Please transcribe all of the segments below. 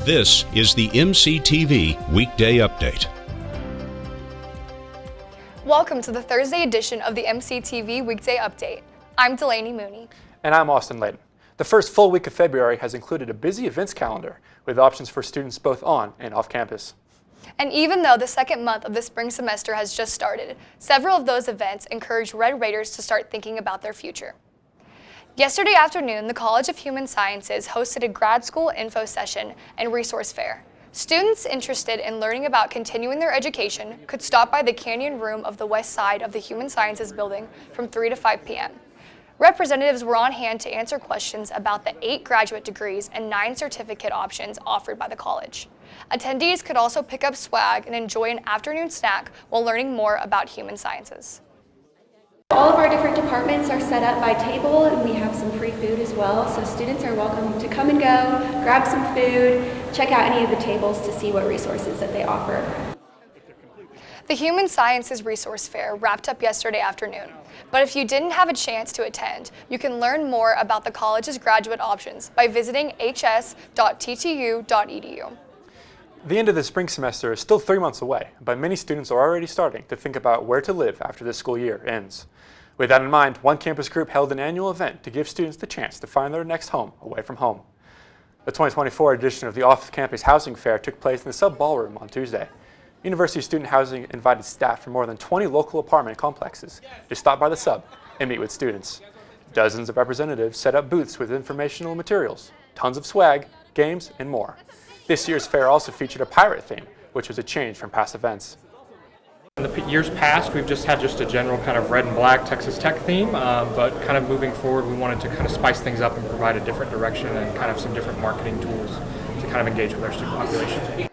This is the MCTV Weekday Update. Welcome to the Thursday edition of the MCTV Weekday Update. I'm Delaney Mooney. And I'm Laden. The first full week of February has included a busy events calendar with options for students both on and off campus. And even though the second month of the spring semester has just started, several of those events encourage Red Raiders to start thinking about their future. Yesterday afternoon, the College of Human Sciences hosted a grad school info session and resource fair. Students interested in learning about continuing their education could stop by the Canyon Room of the west side of the Human Sciences building from 3 to 5 p.m. Representatives were on hand to answer questions about the 8 graduate degrees and 9 certificate options offered by the college. Attendees could also pick up swag and enjoy an afternoon snack while learning more about human sciences. All of our different departments are set up by table, and we have some free food as well, so students are welcome to come and go, grab some food, check out any of the tables to see what resources that they offer. The Human Sciences Resource Fair wrapped up yesterday afternoon, but if you didn't have a chance to attend, you can learn more about the college's graduate options by visiting hs.ttu.edu. The end of the spring semester is still 3 months away, but many students are already starting to think about where to live after this school year ends. With that in mind, one campus group held an annual event to give students the chance to find their next home away from home. The 2024 edition of the Off-Campus Housing Fair took place in the Sub Ballroom on Tuesday. University Student Housing invited staff from more than 20 local apartment complexes to stop by the Sub and meet with students. Dozens of representatives set up booths with informational materials, tons of swag, games, and more. This year's fair also featured a pirate theme, which was a change from past events. In the years past, we've just had a general kind of red and black Texas Tech theme, but kind of moving forward, we wanted to kind of spice things up and provide a different direction and kind of some different marketing tools to kind of engage with our student population.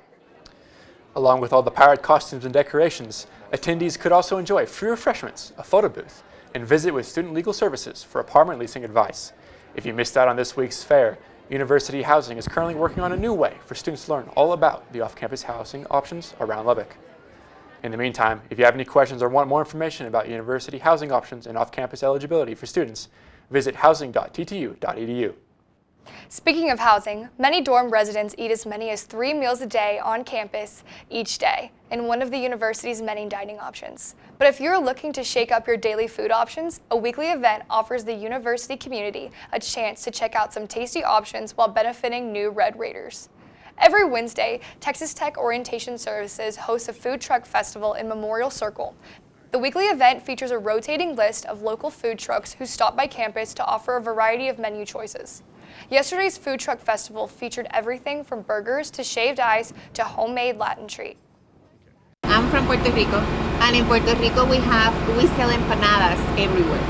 Along with all the pirate costumes and decorations, attendees could also enjoy free refreshments, a photo booth, and visit with Student Legal Services for apartment leasing advice. If you missed out on this week's fair, University Housing is currently working on a new way for students to learn all about the off-campus housing options around Lubbock. In the meantime, if you have any questions or want more information about university housing options and off-campus eligibility for students, visit housing.ttu.edu. Speaking of housing, many dorm residents eat as many as 3 meals a day on campus each day in one of the university's many dining options. But if you're looking to shake up your daily food options, a weekly event offers the university community a chance to check out some tasty options while benefiting new Red Raiders. Every Wednesday, Texas Tech Orientation Services hosts a food truck festival in Memorial Circle. The weekly event features a rotating list of local food trucks who stop by campus to offer a variety of menu choices. Yesterday's food truck festival featured everything from burgers to shaved ice to homemade Latin treat. I'm from Puerto Rico, and in Puerto Rico we sell empanadas everywhere.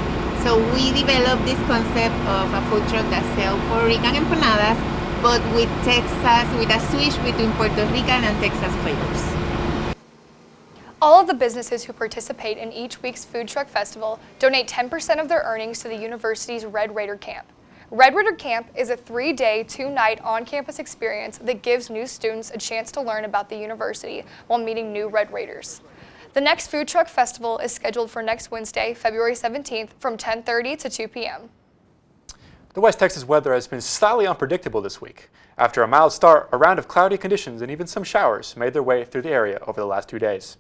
So we developed this concept of a food truck that sells Puerto Rican empanadas, but with a switch between Puerto Rican and Texas flavors. All of the businesses who participate in each week's food truck festival donate 10% of their earnings to the university's Red Raider Camp. Red Raider Camp is a 3-day, 2-night on-campus experience that gives new students a chance to learn about the university while meeting new Red Raiders. The next food truck festival is scheduled for next Wednesday, February 17th from 10:30 to 2 p.m. The West Texas weather has been slightly unpredictable this week. After a mild start, a round of cloudy conditions and even some showers made their way through the area over the last 2 days.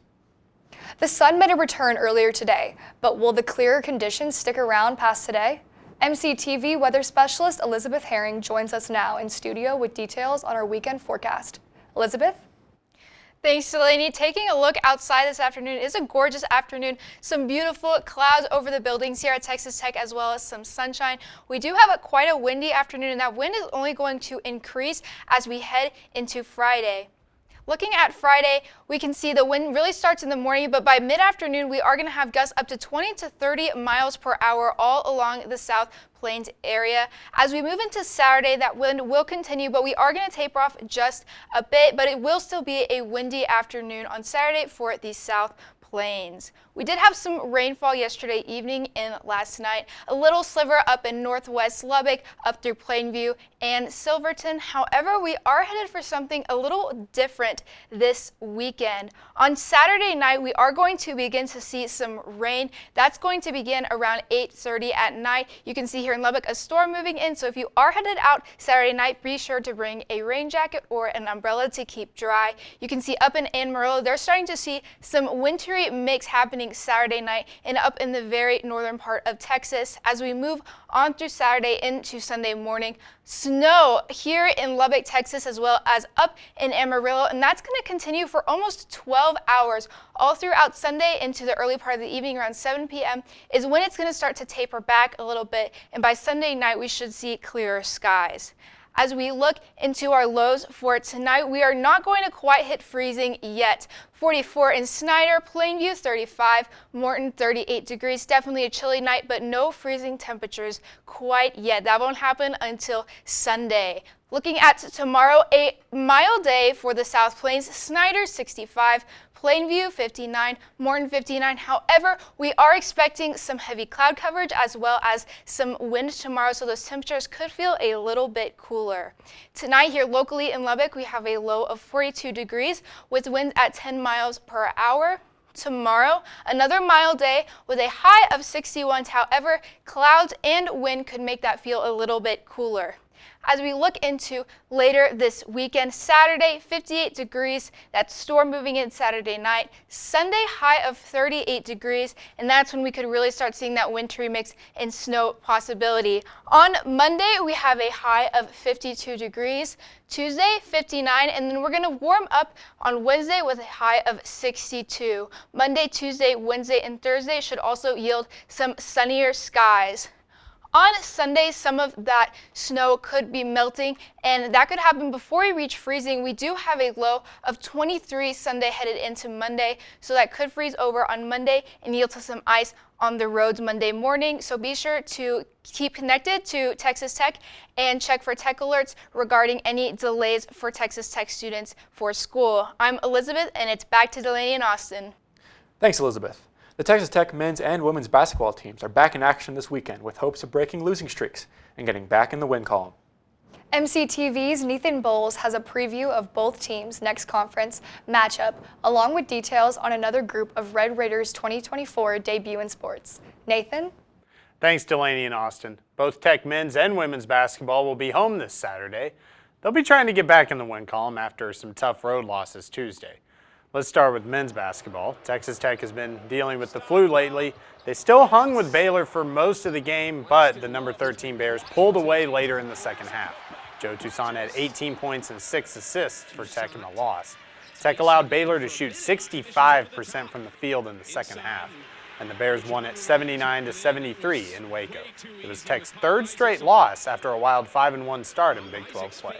The sun made a return earlier today, but will the clearer conditions stick around past today? MCTV weather specialist Elisabeth Herring joins us now in studio with details on our weekend forecast. Elizabeth? Thanks, Delaney. Taking a look outside this afternoon, it is a gorgeous afternoon. Some beautiful clouds over the buildings here at Texas Tech, as well as some sunshine. We do have quite a windy afternoon, and that wind is only going to increase as we head into Friday. Looking at Friday, we can see the wind really starts in the morning, but by mid-afternoon, we are going to have gusts up to 20 to 30 miles per hour all along the South Plains area. As we move into Saturday, that wind will continue, but we are going to taper off just a bit, but it will still be a windy afternoon on Saturday for the South Plains. We did have some rainfall yesterday evening and last night. A little sliver up in northwest Lubbock, up through Plainview and Silverton. However, we are headed for something a little different this weekend. On Saturday night, we are going to begin to see some rain. That's going to begin around 8:30 at night. You can see here in Lubbock a storm moving in, so if you are headed out Saturday night, be sure to bring a rain jacket or an umbrella to keep dry. You can see up in Amarillo, they're starting to see some wintry mix happening Saturday night and up in the very northern part of Texas. As we move on through Saturday into Sunday morning, snow here in Lubbock, Texas, as well as up in Amarillo, and that's going to continue for almost 12 hours all throughout Sunday into the early part of the evening. Around 7 p.m. is when it's going to start to taper back a little bit, and by Sunday night we should see clearer skies. As we look into our lows for tonight, we are not going to quite hit freezing yet. 44 in Snyder, Plainview 35, Morton 38 degrees. Definitely a chilly night, but no freezing temperatures quite yet. That won't happen until Sunday. Looking at tomorrow, a mild day for the South Plains. Snyder 65, Plainview 59, Morton 59. However, we are expecting some heavy cloud coverage as well as some wind tomorrow, so those temperatures could feel a little bit cooler. Tonight here locally in Lubbock, we have a low of 42 degrees with winds at 10 miles per hour. Tomorrow, another mild day with a high of 61. However, clouds and wind could make that feel a little bit cooler. As we look into later this weekend, Saturday 58 degrees, that storm moving in Saturday night. Sunday high of 38 degrees, and that's when we could really start seeing that wintry mix and snow possibility. On Monday we have a high of 52 degrees, Tuesday 59, and then we're going to warm up on Wednesday with a high of 62. Monday, Tuesday, Wednesday, and Thursday should also yield some sunnier skies. On Sunday, some of that snow could be melting, and that could happen before we reach freezing. We do have a low of 23 Sunday headed into Monday, so that could freeze over on Monday and yield to some ice on the roads Monday morning. So be sure to keep connected to Texas Tech and check for tech alerts regarding any delays for Texas Tech students for school. I'm Elizabeth, and it's back to Delaney and Austin. Thanks, Elizabeth. The Texas Tech men's and women's basketball teams are back in action this weekend with hopes of breaking losing streaks and getting back in the win column. MCTV's Nathan Boles has a preview of both teams' next conference matchup, along with details on another group of Red Raiders 2024 debut in sports. Nathan? Thanks, Delaney and Austin. Both Tech men's and women's basketball will be home this Saturday. They'll be trying to get back in the win column after some tough road losses Tuesday. Let's start with men's basketball. Texas Tech has been dealing with the flu lately. They still hung with Baylor for most of the game, but the number 13 Bears pulled away later in the second half. Joe Toussaint had 18 points and 6 assists for Tech in the loss. Tech allowed Baylor to shoot 65% from the field in the second half, and the Bears won at 79-73 in Waco. It was Tech's third straight loss after a wild 5-1 start in Big 12 play.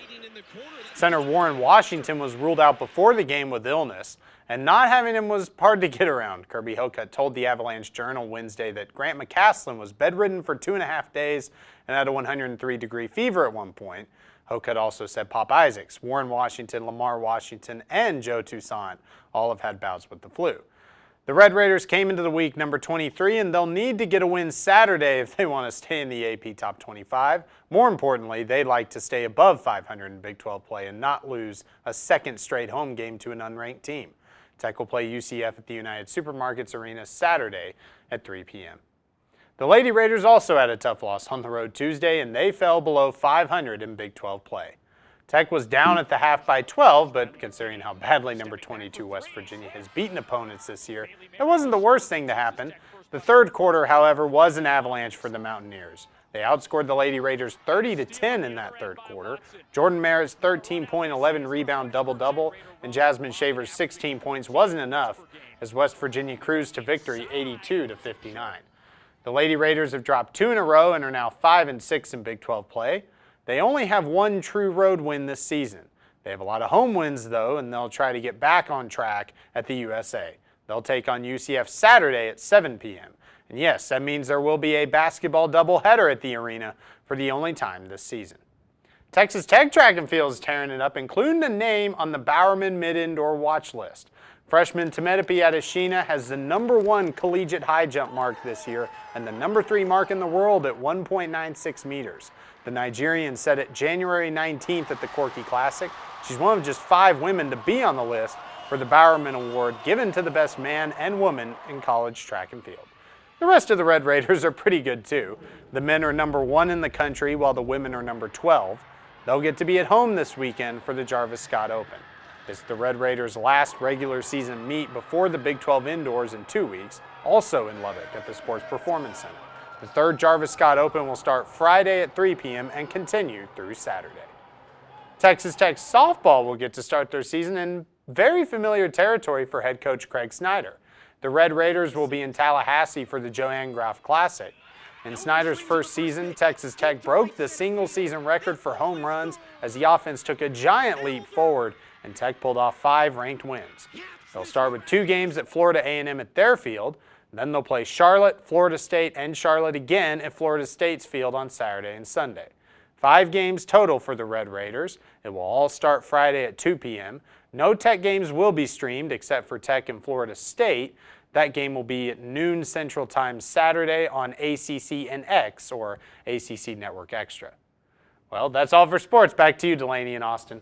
Center Warren Washington was ruled out before the game with illness, and not having him was hard to get around. Kirby Hocutt told the Avalanche Journal Wednesday that Grant McCaslin was bedridden for 2.5 days and had a 103-degree fever at one point. Hocutt also said Pop Isaacs, Warren Washington, Lamar Washington, and Joe Toussaint all have had bouts with the flu. The Red Raiders came into the week number 23, and they'll need to get a win Saturday if they want to stay in the AP Top 25. More importantly, they'd like to stay above 500 in Big 12 play and not lose a second straight home game to an unranked team. Tech will play UCF at the United Supermarkets Arena Saturday at 3 p.m. The Lady Raiders also had a tough loss on the road Tuesday, and they fell below 500 in Big 12 play. Tech was down at the half by 12, but considering how badly number 22 West Virginia has beaten opponents this year, it wasn't the worst thing to happen. The third quarter, however, was an avalanche for the Mountaineers. They outscored the Lady Raiders 30-10 in that third quarter. Jordan Merritt's 13-point, 11-rebound double-double and Jasmine Shaver's 16 points wasn't enough as West Virginia cruised to victory 82-59. The Lady Raiders have dropped 2 in a row and are now 5-6 in Big 12 play. They only have one true road win this season. They have a lot of home wins, though, and they'll try to get back on track at the USA. They'll take on UCF Saturday at 7 p.m. And yes, that means there will be a basketball doubleheader at the arena for the only time this season. Texas Tech track and field is tearing it up, including a name on the Bowerman Mid-Indoor watch list. Freshman Temedepi Adeshina has the #1 collegiate high jump mark this year and the #3 mark in the world at 1.96 meters. The Nigerian set it January 19th at the Corky Classic. She's one of just 5 women to be on the list for the Bowerman Award given to the best man and woman in college track and field. The rest of the Red Raiders are pretty good too. The men are number 1 in the country while the women are number 12. They'll get to be at home this weekend for the Jarvis Scott Open. It's the Red Raiders' last regular season meet before the Big 12 indoors in 2 weeks, also in Lubbock at the Sports Performance Center. The 3rd Jarvis Scott Open will start Friday at 3 p.m. and continue through Saturday. Texas Tech softball will get to start their season in very familiar territory for head coach Craig Snyder. The Red Raiders will be in Tallahassee for the Joanne Graf Classic. In Snyder's first season, Texas Tech broke the single-season record for home runs as the offense took a giant leap forward and Tech pulled off 5 ranked wins. They'll start with 2 games at Florida A&M at their field. Then they'll play Charlotte, Florida State, and Charlotte again at Florida State's field on Saturday and Sunday. 5 games total for the Red Raiders. It will all start Friday at 2 p.m. No Tech games will be streamed except for Tech and Florida State. That game will be at noon Central Time Saturday on ACC and X, or ACC Network Extra. Well, that's all for sports. Back to you, Delaney and Austin.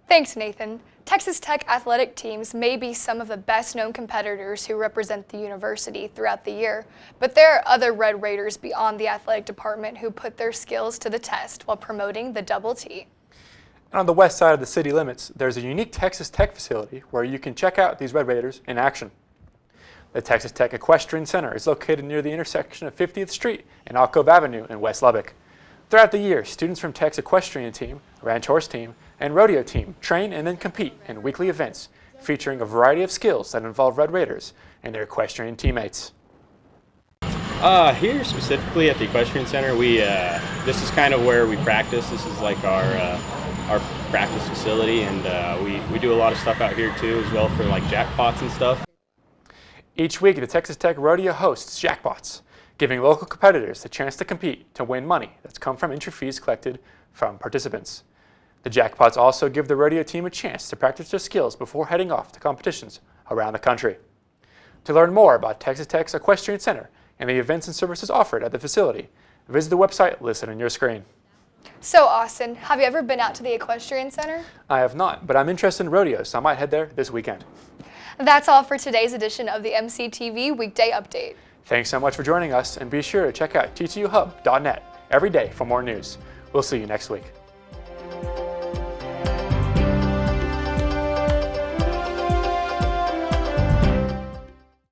Thanks, Nathan. Texas Tech athletic teams may be some of the best-known competitors who represent the university throughout the year, but there are other Red Raiders beyond the athletic department who put their skills to the test while promoting the Double T. And on the west side of the city limits, there's a unique Texas Tech facility where you can check out these Red Raiders in action. The Texas Tech Equestrian Center is located near the intersection of 50th Street and Alcove Avenue in West Lubbock. Throughout the year, students from Tech's equestrian team, ranch horse team, and rodeo team train and then compete in weekly events featuring a variety of skills that involve Red Raiders and their equestrian teammates. Here specifically at the Equestrian Center, this is kind of where we practice. This is like our practice facility, and we do a lot of stuff out here too, as well for like jackpots and stuff. Each week, the Texas Tech Rodeo hosts jackpots, giving local competitors the chance to compete to win money that's come from entry fees collected from participants. The jackpots also give the rodeo team a chance to practice their skills before heading off to competitions around the country. To learn more about Texas Tech's Equestrian Center and the events and services offered at the facility, visit the website listed on your screen. So, Austin, have you ever been out to the Equestrian Center? I have not, but I'm interested in rodeos, so I might head there this weekend. That's all for today's edition of the MCTV Weekday Update. Thanks so much for joining us, and be sure to check out ttuhub.net every day for more news. We'll see you next week.